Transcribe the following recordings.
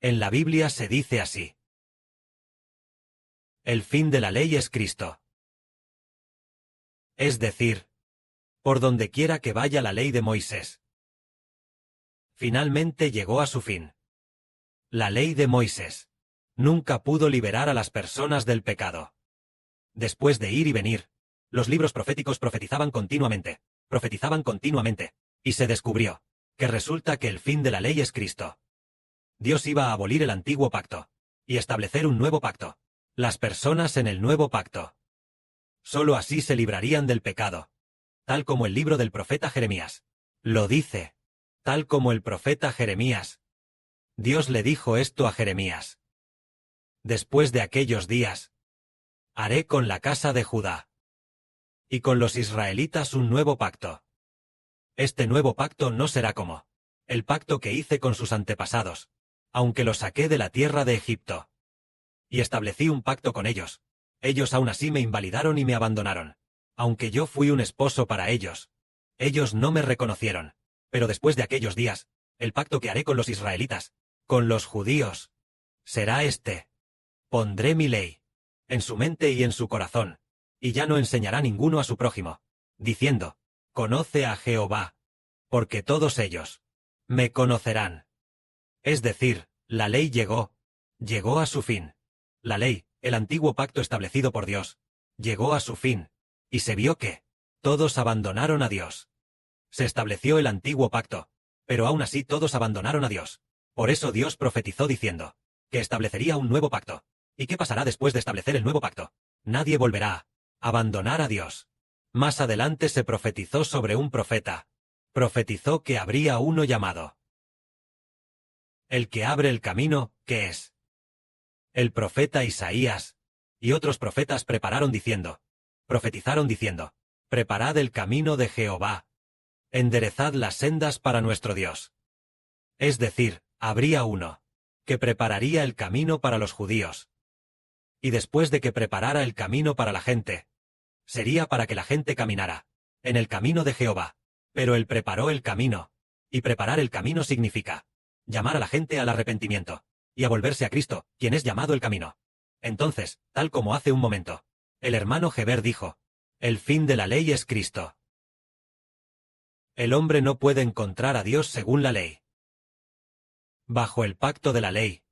En la Biblia se dice así: el fin de la ley es Cristo. Es decir, por donde quiera que vaya la ley de Moisés, finalmente llegó a su fin. La ley de Moisés nunca pudo liberar a las personas del pecado. Después de ir y venir, los libros proféticos profetizaban continuamente, y se descubrió que resulta que el fin de la ley es Cristo. Dios iba a abolir el antiguo pacto y establecer un nuevo pacto. Las personas en el nuevo pacto solo así se librarían del pecado, tal como el libro del profeta Jeremías lo dice, tal como el profeta Jeremías. Dios le dijo esto a Jeremías: después de aquellos días, haré con la casa de Judá y con los israelitas un nuevo pacto. Este nuevo pacto no será como el pacto que hice con sus antepasados, aunque los saqué de la tierra de Egipto. Y establecí un pacto con ellos. Ellos aún así me invalidaron y me abandonaron. Aunque yo fui un esposo para ellos, ellos no me reconocieron. Pero después de aquellos días, el pacto que haré con los israelitas, con los judíos, será este: pondré mi ley en su mente y en su corazón, y ya no enseñará ninguno a su prójimo, diciendo: conoce a Jehová, porque todos ellos me conocerán. Es decir, la ley llegó a su fin. La ley, el antiguo pacto establecido por Dios, llegó a su fin, y se vio que todos abandonaron a Dios. Se estableció el antiguo pacto, pero aún así todos abandonaron a Dios. Por eso Dios profetizó diciendo que establecería un nuevo pacto. ¿Y qué pasará después de establecer el nuevo pacto? Nadie volverá a abandonar a Dios. Más adelante se profetizó sobre un profeta. Profetizó que habría uno llamado el que abre el camino, que es el profeta Isaías, y otros profetas profetizaron diciendo: preparad el camino de Jehová, enderezad las sendas para nuestro Dios. Es decir, habría uno que prepararía el camino para los judíos. Y después de que preparara el camino para la gente, sería para que la gente caminara en el camino de Jehová. Pero él preparó el camino, y preparar el camino significa llamar a la gente al arrepentimiento y a volverse a Cristo, quien es llamado el camino. Entonces, tal como hace un momento, el hermano Heber dijo: el fin de la ley es Cristo. El hombre no puede encontrar a Dios según la ley. Bajo el pacto de la ley,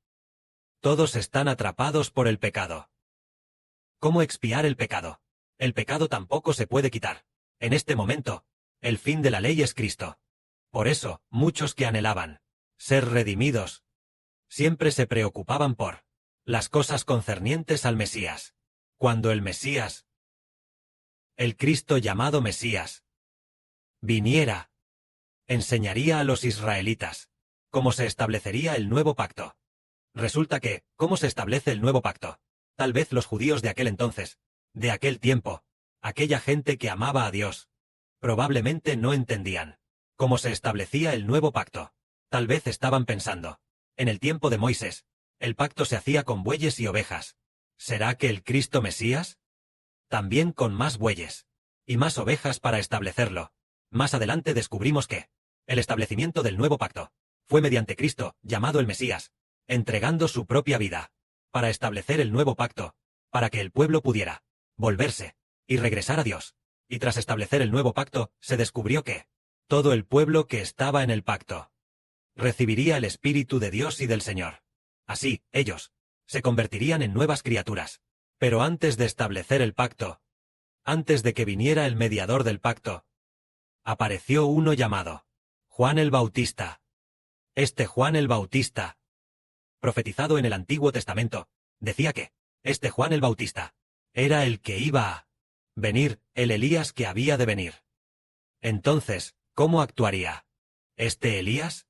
todos están atrapados por el pecado. ¿Cómo expiar el pecado? El pecado tampoco se puede quitar. En este momento, el fin de la ley es Cristo. Por eso, muchos que anhelaban ser redimidos siempre se preocupaban por las cosas concernientes al Mesías. Cuando el Mesías, el Cristo llamado Mesías, viniera, enseñaría a los israelitas cómo se establecería el nuevo pacto. Resulta que, ¿cómo se establece el nuevo pacto? Tal vez los judíos de aquel entonces, de aquel tiempo, aquella gente que amaba a Dios, probablemente no entendían cómo se establecía el nuevo pacto. Tal vez estaban pensando: en el tiempo de Moisés, el pacto se hacía con bueyes y ovejas. ¿Será que el Cristo Mesías? También con más bueyes y más ovejas para establecerlo. Más adelante descubrimos que el establecimiento del nuevo pacto fue mediante Cristo, llamado el Mesías, entregando su propia vida para establecer el nuevo pacto, para que el pueblo pudiera volverse y regresar a Dios. Y tras establecer el nuevo pacto, se descubrió que todo el pueblo que estaba en el pacto recibiría el Espíritu de Dios y del Señor. Así, ellos se convertirían en nuevas criaturas. Pero antes de establecer el pacto, antes de que viniera el mediador del pacto, apareció uno llamado Juan el Bautista. Este Juan el Bautista, profetizado en el Antiguo Testamento, decía que este Juan el Bautista era el que iba a venir, el Elías que había de venir. Entonces, ¿cómo actuaría este Elías?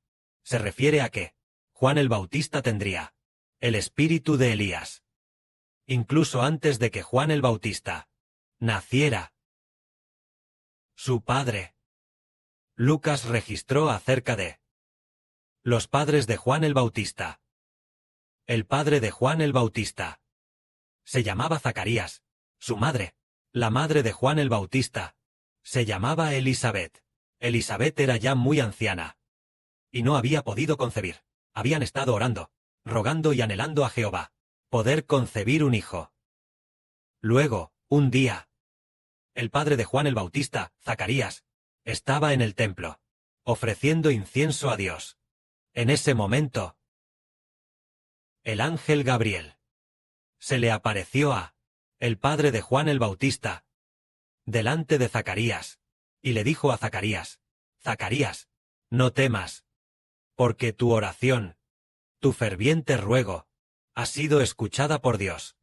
Se refiere a que Juan el Bautista tendría el espíritu de Elías. Incluso antes de que Juan el Bautista naciera, su padre, Lucas, registró acerca de los padres de Juan el Bautista. El padre de Juan el Bautista se llamaba Zacarías. Su madre, la madre de Juan el Bautista, se llamaba Elisabet. Elisabet era ya muy anciana y no había podido concebir. Habían estado orando rogando y anhelando a Jehová poder concebir un hijo. Luego, un día, el padre de Juan el Bautista, Zacarías, estaba en el templo, ofreciendo incienso a Dios. En ese momento, el ángel Gabriel se le apareció a el padre de Juan el Bautista, delante de Zacarías, y le dijo a Zacarías: Zacarías, no temas, porque tu oración, tu ferviente ruego, ha sido escuchada por Dios.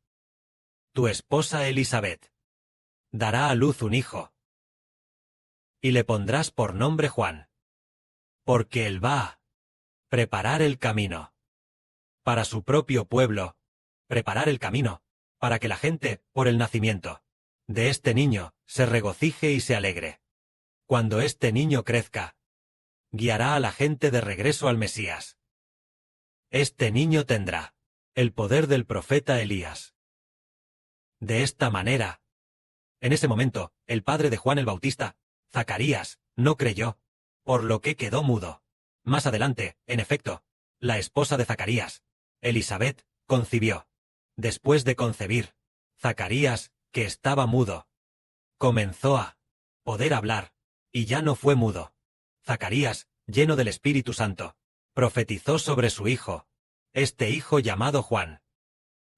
Tu esposa Elizabeth dará a luz un hijo, y le pondrás por nombre Juan, porque él va a preparar el camino para su propio pueblo, preparar el camino para que la gente, por el nacimiento de este niño, se regocije y se alegre. Cuando este niño crezca, guiará a la gente de regreso al Mesías. Este niño tendrá el poder del profeta Elías. De esta manera, en ese momento, el padre de Juan el Bautista, Zacarías, no creyó, por lo que quedó mudo. Más adelante, en efecto, la esposa de Zacarías, Elizabeth, concibió. Después de concebir, Zacarías, que estaba mudo, comenzó a poder hablar, y ya no fue mudo. Zacarías, lleno del Espíritu Santo, profetizó sobre su hijo, este hijo llamado Juan,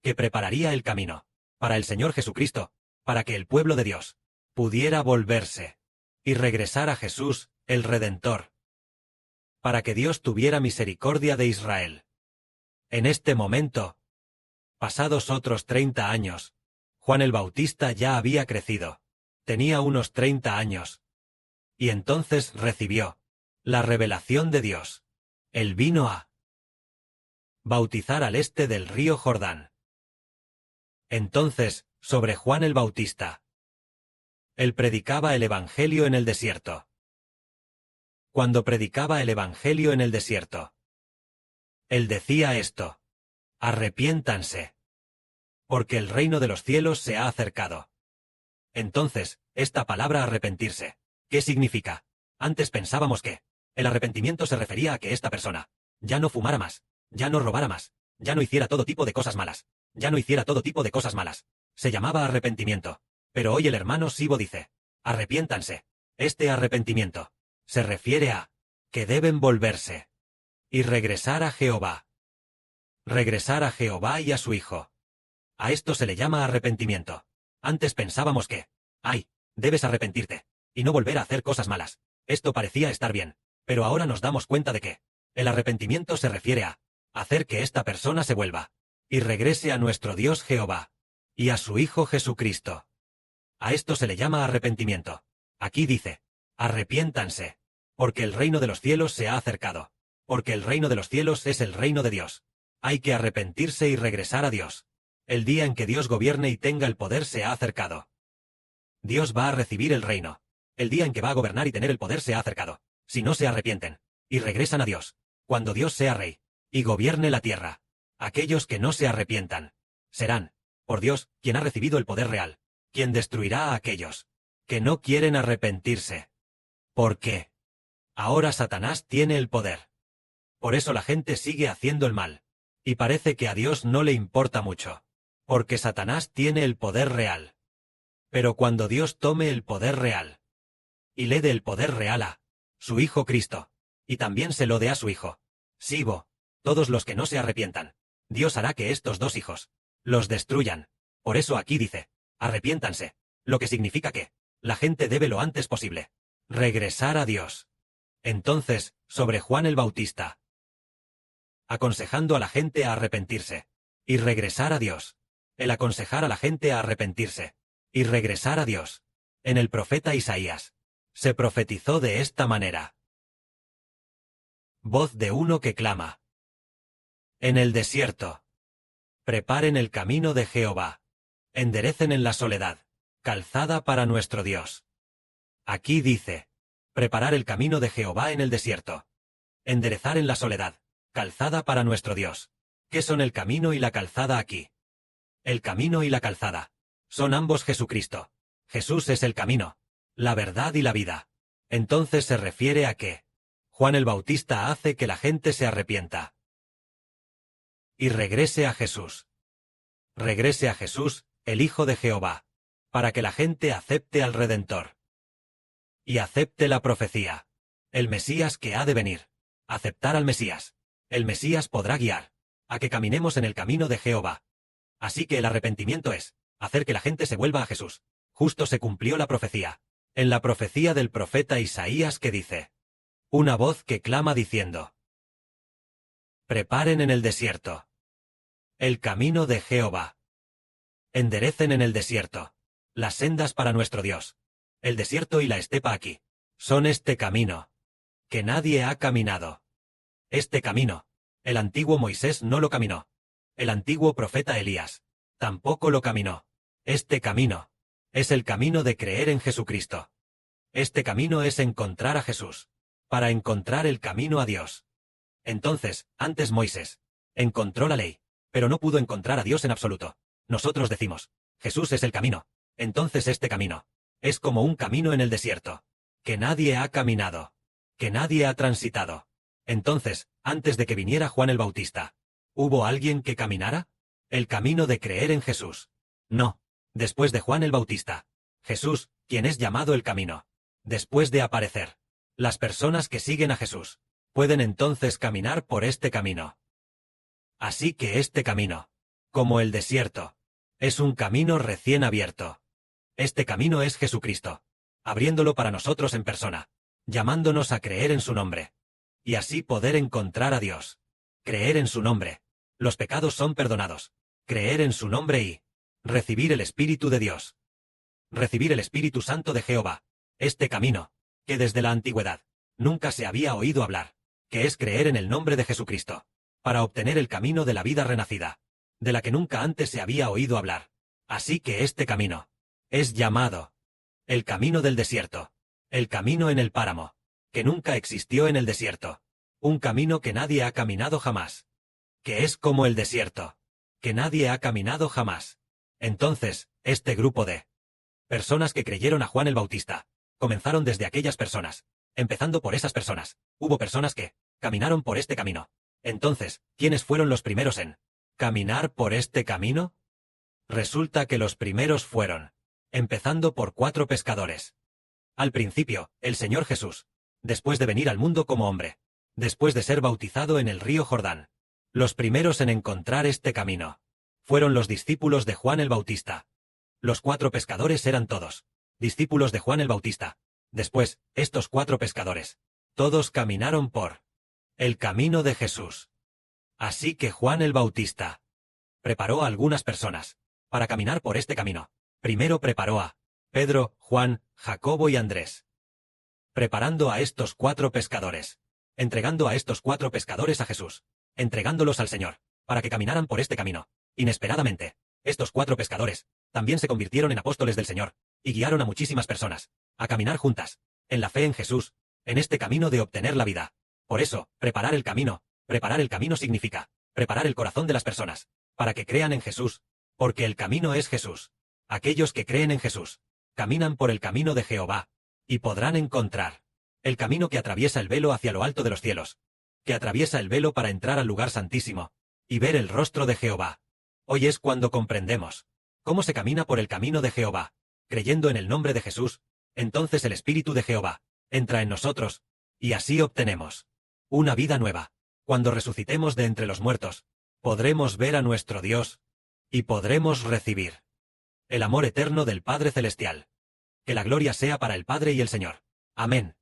que prepararía el camino para el Señor Jesucristo, para que el pueblo de Dios pudiera volverse y regresar a Jesús, el Redentor, para que Dios tuviera misericordia de Israel. En este momento, pasados otros 30 años, Juan el Bautista ya había crecido, tenía unos 30 años, y entonces recibió la revelación de Dios. Él vino a bautizar al este del río Jordán. Entonces, sobre Juan el Bautista, él predicaba el Evangelio en el desierto. Cuando predicaba el Evangelio en el desierto, él decía esto: arrepiéntanse, porque el reino de los cielos se ha acercado. Entonces, esta palabra arrepentirse, ¿qué significa? Antes pensábamos que el arrepentimiento se refería a que esta persona ya no fumara más, ya no robara más, ya no hiciera todo tipo de cosas malas, ya no hiciera todo tipo de cosas malas. Se llamaba arrepentimiento. Pero hoy el hermano Sibo dice: arrepiéntanse. Este arrepentimiento se refiere a que deben volverse y regresar a Jehová. Regresar a Jehová y a su Hijo. A esto se le llama arrepentimiento. Antes pensábamos que, debes arrepentirte y no volver a hacer cosas malas. Esto parecía estar bien, pero ahora nos damos cuenta de que el arrepentimiento se refiere a hacer que esta persona se vuelva y regrese a nuestro Dios Jehová y a su Hijo Jesucristo. A esto se le llama arrepentimiento. Aquí dice: arrepiéntanse, porque el reino de los cielos se ha acercado, porque el reino de los cielos es el reino de Dios. Hay que arrepentirse y regresar a Dios. El día en que Dios gobierne y tenga el poder se ha acercado. Dios va a recibir el reino. El día en que va a gobernar y tener el poder se ha acercado. Si no se arrepienten y regresan a Dios, cuando Dios sea rey y gobierne la tierra, aquellos que no se arrepientan serán, por Dios, quien ha recibido el poder real, quien destruirá a aquellos que no quieren arrepentirse. ¿Por qué? Ahora Satanás tiene el poder. Por eso la gente sigue haciendo el mal, y parece que a Dios no le importa mucho, porque Satanás tiene el poder real. Pero cuando Dios tome el poder real, y le dé el poder real a su Hijo Cristo, y también se lo dé a su Hijo Sibo, todos los que no se arrepientan, Dios hará que estos dos hijos los destruyan. Por eso aquí dice: arrepiéntanse, lo que significa que la gente debe lo antes posible regresar a Dios. Entonces, sobre Juan el Bautista, aconsejando a la gente a arrepentirse y regresar a Dios. El aconsejar a la gente a arrepentirse y regresar a Dios. En el profeta Isaías se profetizó de esta manera: voz de uno que clama en el desierto, preparen el camino de Jehová, enderecen en la soledad calzada para nuestro Dios. Aquí dice: preparar el camino de Jehová en el desierto, enderezar en la soledad calzada para nuestro Dios. ¿Qué son el camino y la calzada aquí? El camino y la calzada son ambos Jesucristo. Jesús es el camino, la verdad y la vida. Entonces se refiere a que Juan el Bautista hace que la gente se arrepienta y regrese a Jesús. Regrese a Jesús, el Hijo de Jehová, para que la gente acepte al Redentor. Y acepte la profecía. El Mesías que ha de venir. Aceptar al Mesías. El Mesías podrá guiar a que caminemos en el camino de Jehová. Así que el arrepentimiento es hacer que la gente se vuelva a Jesús. Justo se cumplió la profecía. En la profecía del profeta Isaías que dice: una voz que clama diciendo: preparen en el desierto el camino de Jehová. Enderecen en el desierto las sendas para nuestro Dios. El desierto y la estepa aquí son este camino que nadie ha caminado. Este camino, el antiguo Moisés no lo caminó. El antiguo profeta Elías tampoco lo caminó. Este camino es el camino de creer en Jesucristo. Este camino es encontrar a Jesús, para encontrar el camino a Dios. Entonces, antes Moisés encontró la ley, pero no pudo encontrar a Dios en absoluto. Nosotros decimos: Jesús es el camino. Entonces este camino es como un camino en el desierto, que nadie ha caminado, que nadie ha transitado. Entonces, antes de que viniera Juan el Bautista, ¿hubo alguien que caminara el camino de creer en Jesús? No. Después de Juan el Bautista, Jesús, quien es llamado el camino, después de aparecer, las personas que siguen a Jesús pueden entonces caminar por este camino. Así que este camino, como el desierto, es un camino recién abierto. Este camino es Jesucristo, abriéndolo para nosotros en persona, llamándonos a creer en su nombre, y así poder encontrar a Dios. Creer en su nombre. Los pecados son perdonados. Creer en su nombre y recibir el Espíritu de Dios. Recibir el Espíritu Santo de Jehová. Este camino, que desde la antigüedad nunca se había oído hablar, que es creer en el nombre de Jesucristo, para obtener el camino de la vida renacida, de la que nunca antes se había oído hablar. Así que este camino es llamado el camino del desierto, el camino en el páramo, que nunca existió en el desierto, un camino que nadie ha caminado jamás, que es como el desierto, que nadie ha caminado jamás. Entonces, este grupo de personas que creyeron a Juan el Bautista comenzaron desde aquellas personas. Empezando por esas personas, hubo personas que caminaron por este camino. Entonces, ¿quiénes fueron los primeros en caminar por este camino? Resulta que los primeros fueron, empezando por 4 pescadores. Al principio, el Señor Jesús, después de venir al mundo como hombre, después de ser bautizado en el río Jordán, los primeros en encontrar este camino fueron los discípulos de Juan el Bautista. Los 4 pescadores eran todos discípulos de Juan el Bautista. Después, estos 4 pescadores, todos caminaron por el camino de Jesús. Así que Juan el Bautista preparó a algunas personas para caminar por este camino. Primero preparó a Pedro, Juan, Jacobo y Andrés. Preparando a estos 4 pescadores, entregando a estos 4 pescadores a Jesús, entregándolos al Señor, para que caminaran por este camino. Inesperadamente, estos 4 pescadores también se convirtieron en apóstoles del Señor, y guiaron a muchísimas personas a caminar juntas, en la fe en Jesús, en este camino de obtener la vida. Por eso, preparar el camino significa preparar el corazón de las personas, para que crean en Jesús, porque el camino es Jesús. Aquellos que creen en Jesús, caminan por el camino de Jehová, y podrán encontrar el camino que atraviesa el velo hacia lo alto de los cielos, que atraviesa el velo para entrar al lugar santísimo, y ver el rostro de Jehová. Hoy es cuando comprendemos cómo se camina por el camino de Jehová, creyendo en el nombre de Jesús. Entonces el Espíritu de Jehová entra en nosotros, y así obtenemos una vida nueva. Cuando resucitemos de entre los muertos, podremos ver a nuestro Dios, y podremos recibir el amor eterno del Padre Celestial. Que la gloria sea para el Padre y el Señor. Amén.